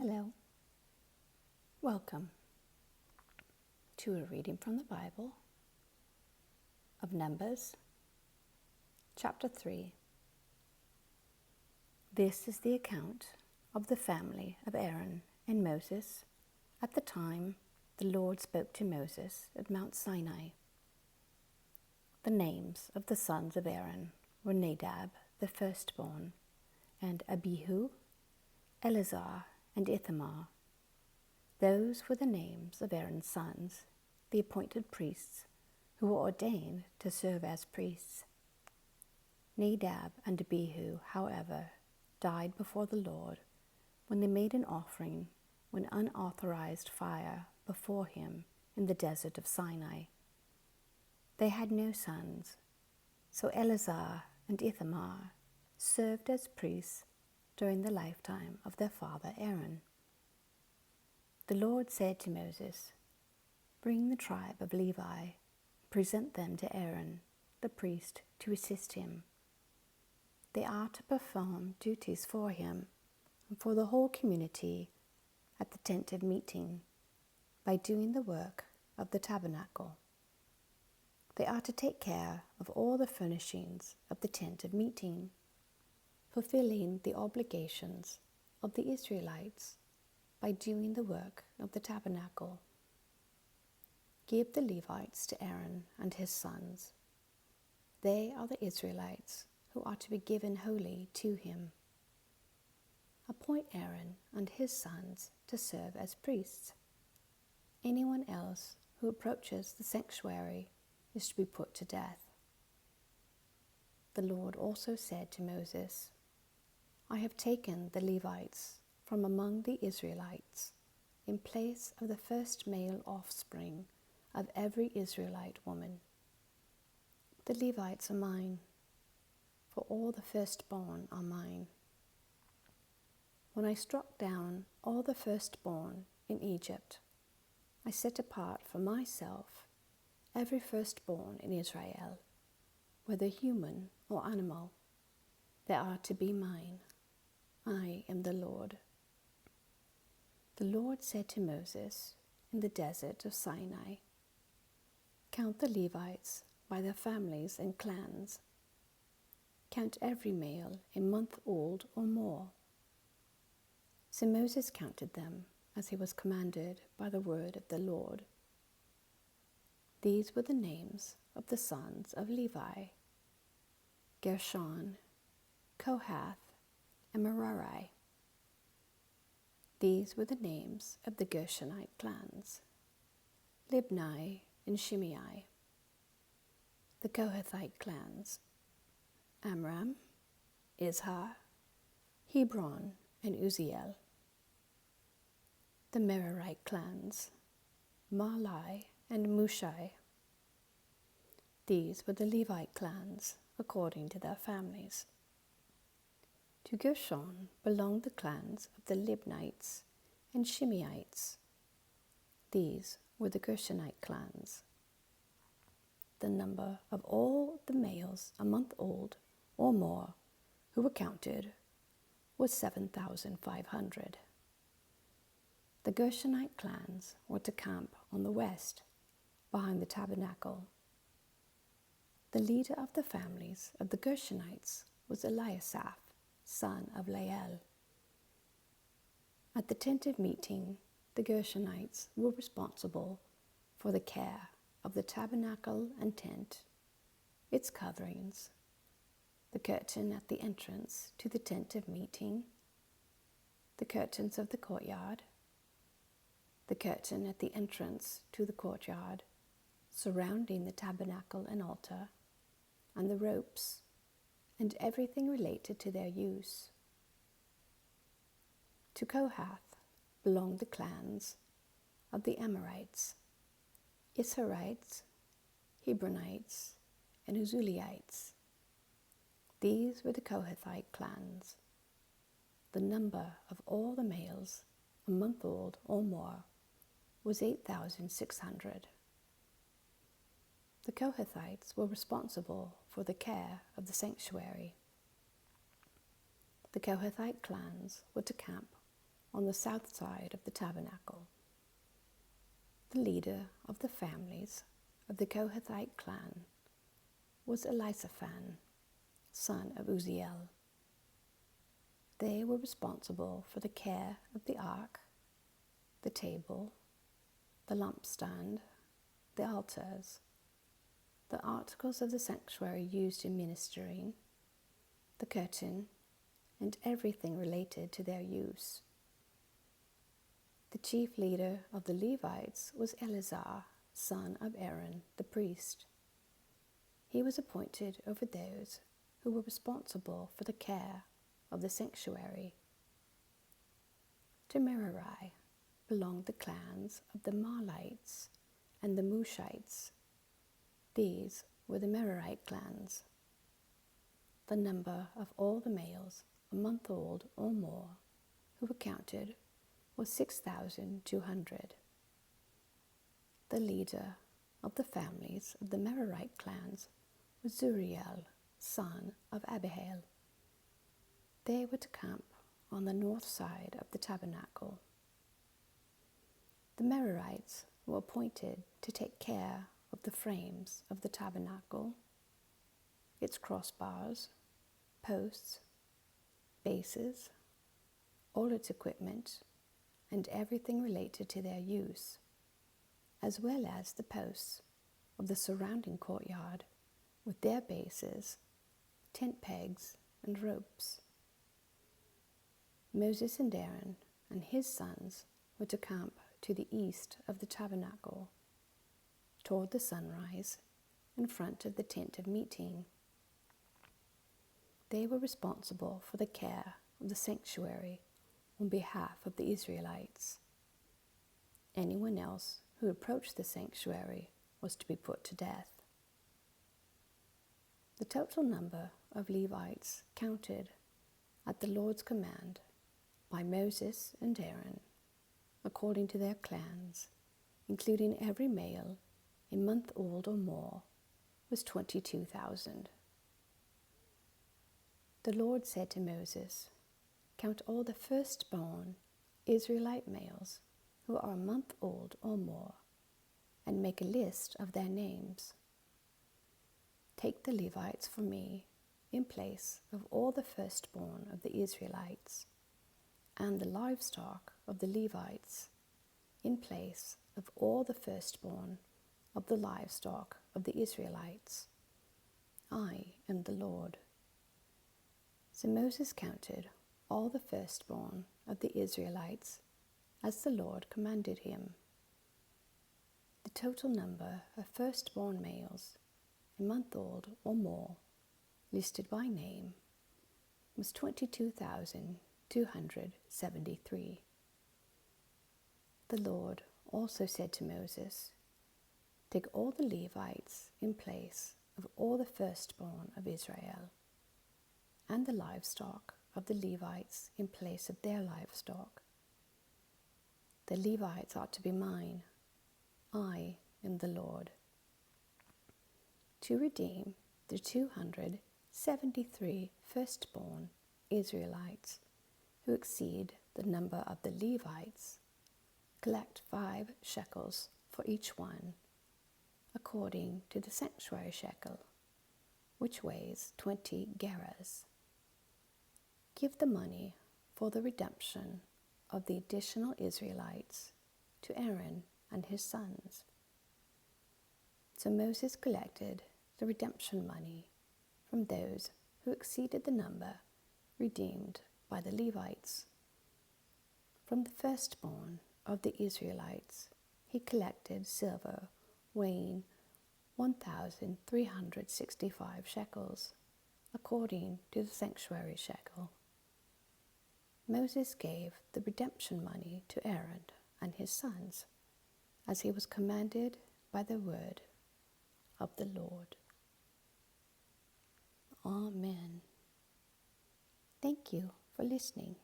Hello, welcome to a reading from the Bible of Numbers, chapter 3. This is the account of the family of Aaron and Moses at the time the Lord spoke to Moses at Mount Sinai. The names of the sons of Aaron were Nadab, the firstborn, and Abihu, Eleazar, and Ithamar. Those were the names of Aaron's sons, the appointed priests, who were ordained to serve as priests. Nadab and Abihu, however, died before the Lord when they made an offering when unauthorized fire before him in the desert of Sinai. They had no sons, so Eleazar and Ithamar served as priests during the lifetime of their father Aaron. The Lord said to Moses, "Bring the tribe of Levi, present them to Aaron, the priest, to assist him. They are to perform duties for him and for the whole community at the tent of meeting by doing the work of the tabernacle. They are to take care of all the furnishings of the tent of meeting, fulfilling the obligations of the Israelites by doing the work of the tabernacle. Give the Levites to Aaron and his sons. They are the Israelites who are to be given wholly to him. Appoint Aaron and his sons to serve as priests. Anyone else who approaches the sanctuary is to be put to death." The Lord also said to Moses, "I have taken the Levites from among the Israelites in place of the first male offspring of every Israelite woman. The Levites are mine, for all the firstborn are mine. When I struck down all the firstborn in Egypt, I set apart for myself every firstborn in Israel, whether human or animal. They are to be mine. I am the Lord." The Lord said to Moses in the desert of Sinai, "Count the Levites by their families and clans. Count every male a month old or more." So Moses counted them as he was commanded by the word of the Lord. These were the names of the sons of Levi: Gershon, Kohath, and Merari. These were the names of the Gershonite clans: Libni and Shimei. The Kohathite clans: Amram, Izhar, Hebron, and Uzziel. The Merarite clans: Mahli and Mushai. These were the Levite clans according to their families. To Gershon belonged the clans of the Libnites and Shimeites. These were the Gershonite clans. The number of all the males a month old or more who were counted was 7,500. The Gershonite clans were to camp on the west, behind the tabernacle. The leader of the families of the Gershonites was Eliasaph, son of Lael. At the tent of meeting, the Gershonites were responsible for the care of the tabernacle and tent, its coverings, the curtain at the entrance to the tent of meeting, the curtains of the courtyard, the curtain at the entrance to the courtyard surrounding the tabernacle and altar, and the ropes, and everything related to their use. To Kohath belonged the clans of the Amorites, Isharites, Hebronites, and Uzzielites. These were the Kohathite clans. The number of all the males a month old or more was 8,600. The Kohathites were responsible for the care of the sanctuary. The Kohathite clans were to camp on the south side of the tabernacle. The leader of the families of the Kohathite clan was Elisaphan, son of Uzziel. They were responsible for the care of the ark, the table, the lampstand, the altars, the articles of the sanctuary used in ministering, the curtain, and everything related to their use. The chief leader of the Levites was Eleazar, son of Aaron, the priest. He was appointed over those who were responsible for the care of the sanctuary. To Merari belonged the clans of the Mahlites and the Mushites. These were the Merarite clans. The number of all the males a month old or more who were counted was 6,200. The leader of the families of the Merarite clans was Zuriel, son of Abihail. They were to camp on the north side of the tabernacle. The Merarites were appointed to take care of the frames of the tabernacle, its crossbars, posts, bases, all its equipment, and everything related to their use, as well as the posts of the surrounding courtyard with their bases, tent pegs, and ropes. Moses and Aaron and his sons were to camp to the east of the tabernacle, toward the sunrise, in front of the tent of meeting. They were responsible for the care of the sanctuary on behalf of the Israelites. Anyone else who approached the sanctuary was to be put to death. The total number of Levites counted at the Lord's command by Moses and Aaron, according to their clans, including every male a month old or more, was 22,000. The Lord said to Moses, "Count all the firstborn Israelite males who are a month old or more, and make a list of their names. Take the Levites for me in place of all the firstborn of the Israelites, and the livestock of the Levites in place of all the firstborn of the livestock of the Israelites. I am the Lord." So Moses counted all the firstborn of the Israelites as the Lord commanded him. The total number of firstborn males, a month old or more, listed by name, was 22,273. The Lord also said to Moses, "Take all the Levites in place of all the firstborn of Israel, and the livestock of the Levites in place of their livestock. The Levites are to be mine. I am the Lord. To redeem the 273 firstborn Israelites who exceed the number of the Levites, collect 5 shekels for each one, according to the sanctuary shekel, which weighs 20 gerahs. Give the money for the redemption of the additional Israelites to Aaron and his sons." So Moses collected the redemption money from those who exceeded the number redeemed by the Levites. From the firstborn of the Israelites, he collected silver weighing 1,365 shekels, according to the sanctuary shekel. Moses gave the redemption money to Aaron and his sons, as he was commanded by the word of the Lord. Amen. Thank you for listening.